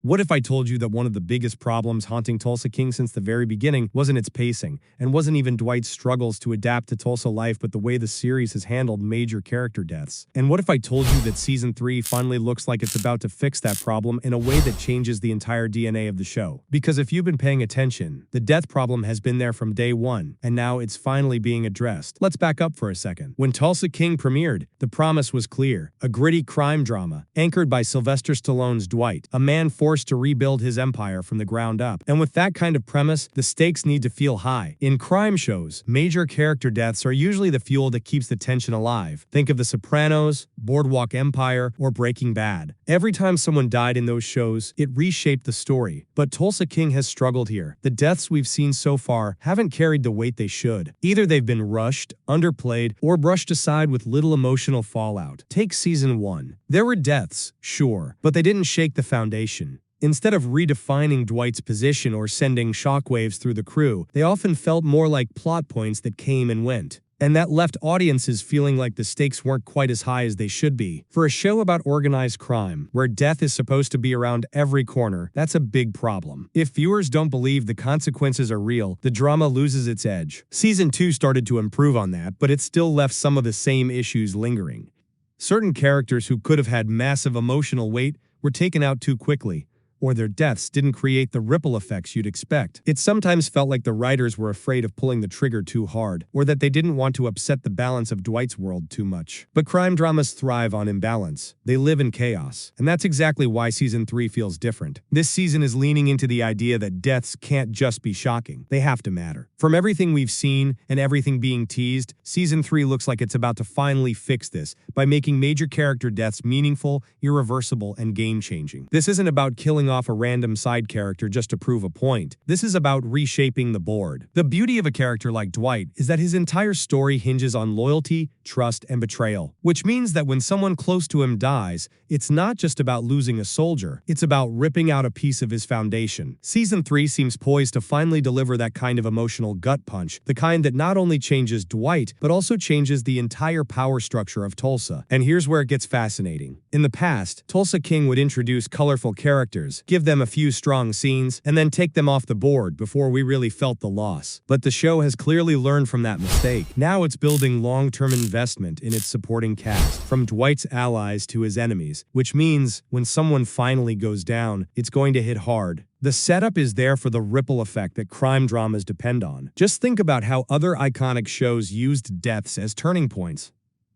What if I told you that one of the biggest problems haunting Tulsa King since the very beginning wasn't its pacing, and wasn't even Dwight's struggles to adapt to Tulsa life, but the way the series has handled major character deaths? And what if I told you that Season 3 finally looks like it's about to fix that problem in a way that changes the entire DNA of the show? Because if you've been paying attention, the death problem has been there from day one, and now it's finally being addressed. Let's back up for a second. When Tulsa King premiered, the promise was clear: a gritty crime drama, anchored by Sylvester Stallone's Dwight, a man forced to rebuild his empire from the ground up. And with that kind of premise, the stakes need to feel high. In crime shows, major character deaths are usually the fuel that keeps the tension alive. Think of The Sopranos, Boardwalk Empire, or Breaking Bad. Every time someone died in those shows, it reshaped the story. But Tulsa King has struggled here. The deaths we've seen so far haven't carried the weight they should. Either they've been rushed, underplayed, or brushed aside with little emotional fallout. Take Season 1. There were deaths, sure, but they didn't shake the foundation. Instead of redefining Dwight's position or sending shockwaves through the crew, they often felt more like plot points that came and went. And that left audiences feeling like the stakes weren't quite as high as they should be. For a show about organized crime, where death is supposed to be around every corner, that's a big problem. If viewers don't believe the consequences are real, the drama loses its edge. Season 2 started to improve on that, but it still left some of the same issues lingering. Certain characters who could have had massive emotional weight were taken out too quickly, or their deaths didn't create the ripple effects you'd expect. It sometimes felt like the writers were afraid of pulling the trigger too hard, or that they didn't want to upset the balance of Dwight's world too much. But crime dramas thrive on imbalance. They live in chaos. And that's exactly why Season 3 feels different. This season is leaning into the idea that deaths can't just be shocking. They have to matter. From everything we've seen and everything being teased, Season 3 looks like it's about to finally fix this by making major character deaths meaningful, irreversible, and game-changing. This isn't about killing off a random side character just to prove a point. This is about reshaping the board. The beauty of a character like Dwight is that his entire story hinges on loyalty, trust, and betrayal, which means that when someone close to him dies, it's not just about losing a soldier, it's about ripping out a piece of his foundation. Season 3 seems poised to finally deliver that kind of emotional gut punch, the kind that not only changes Dwight, but also changes the entire power structure of Tulsa. And here's where it gets fascinating. In the past, Tulsa King would introduce colorful characters, give them a few strong scenes, and then take them off the board before we really felt the loss. But the show has clearly learned from that mistake. Now it's building long-term investment in its supporting cast, from Dwight's allies to his enemies, which means when someone finally goes down, it's going to hit hard. The setup is there for the ripple effect that crime dramas depend on. Just think about how other iconic shows used deaths as turning points.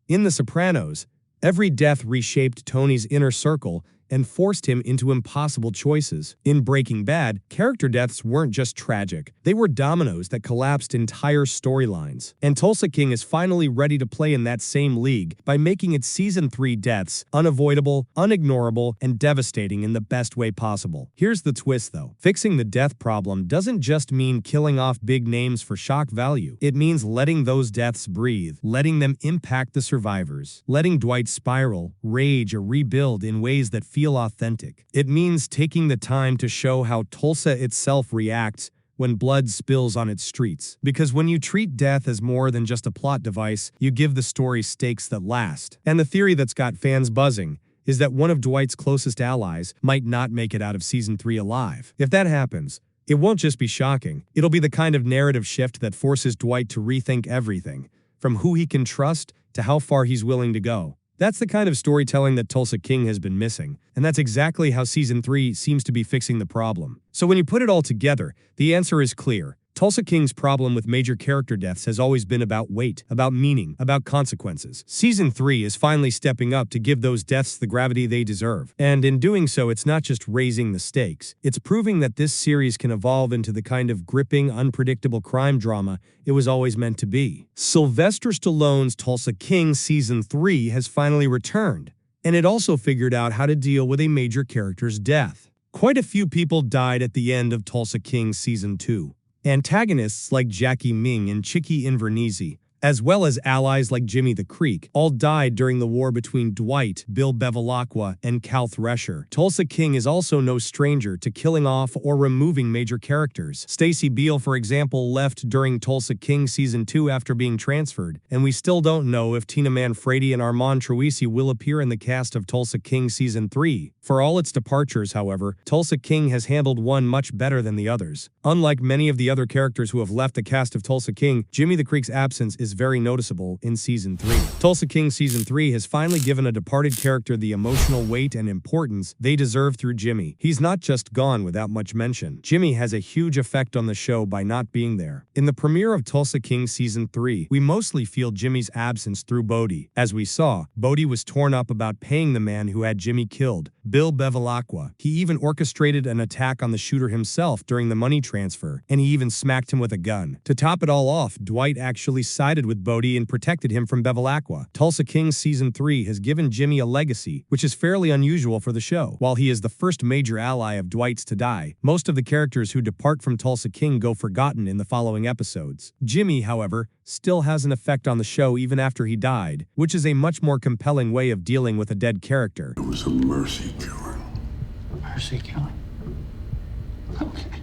In The Sopranos, every death reshaped Tony's inner circle and forced him into impossible choices. In Breaking Bad, character deaths weren't just tragic. They were dominoes that collapsed entire storylines. And Tulsa King is finally ready to play in that same league by making its Season 3 deaths unavoidable, unignorable, and devastating in the best way possible. Here's the twist though. Fixing the death problem doesn't just mean killing off big names for shock value. It means letting those deaths breathe, letting them impact the survivors, letting Dwight spiral, rage, or rebuild in ways that feel authentic. It means taking the time to show how Tulsa itself reacts when blood spills on its streets. Because when you treat death as more than just a plot device, you give the story stakes that last. And the theory that's got fans buzzing is that one of Dwight's closest allies might not make it out of Season 3 alive. If that happens, it won't just be shocking. It'll be the kind of narrative shift that forces Dwight to rethink everything, from who he can trust to how far he's willing to go. That's the kind of storytelling that Tulsa King has been missing, and that's exactly how Season 3 seems to be fixing the problem. So when you put it all together, the answer is clear. Tulsa King's problem with major character deaths has always been about weight, about meaning, about consequences. Season 3 is finally stepping up to give those deaths the gravity they deserve. And in doing so, it's not just raising the stakes. It's proving that this series can evolve into the kind of gripping, unpredictable crime drama it was always meant to be. Sylvester Stallone's Tulsa King Season 3 has finally returned, and it also figured out how to deal with a major character's death. Quite a few people died at the end of Tulsa King Season 2. Antagonists like Jackie Ming and Chicky Invernizzi, as well as allies like Jimmy the Creek, all died during the war between Dwight, Bill Bevilacqua, and Cal Thresher. Tulsa King is also no stranger to killing off or removing major characters. Stacy Beal, for example, left during Tulsa King Season 2 after being transferred, and we still don't know if Tina Manfredi and Armand Truisi will appear in the cast of Tulsa King Season 3. For all its departures, however, Tulsa King has handled one much better than the others. Unlike many of the other characters who have left the cast of Tulsa King, Jimmy the Creek's absence is very noticeable in Season 3. Tulsa King Season 3 has finally given a departed character the emotional weight and importance they deserve through Jimmy. He's not just gone without much mention. Jimmy has a huge effect on the show by not being there. In the premiere of Tulsa King Season 3, we mostly feel Jimmy's absence through Bodie. As we saw, Bodie was torn up about paying the man who had Jimmy killed, Bill Bevilacqua. He even orchestrated an attack on the shooter himself during the money transfer, and he even smacked him with a gun. To top it all off, Dwight actually sided with Bodie and protected him from Bevilacqua. Tulsa King Season 3 has given Jimmy a legacy, which is fairly unusual for the show. While he is the first major ally of Dwight's to die, most of the characters who depart from Tulsa King go forgotten in the following episodes. Jimmy, however, still has an effect on the show even after he died, which is a much more compelling way of dealing with a dead character. It was a mercy killing. Mercy killing? Okay.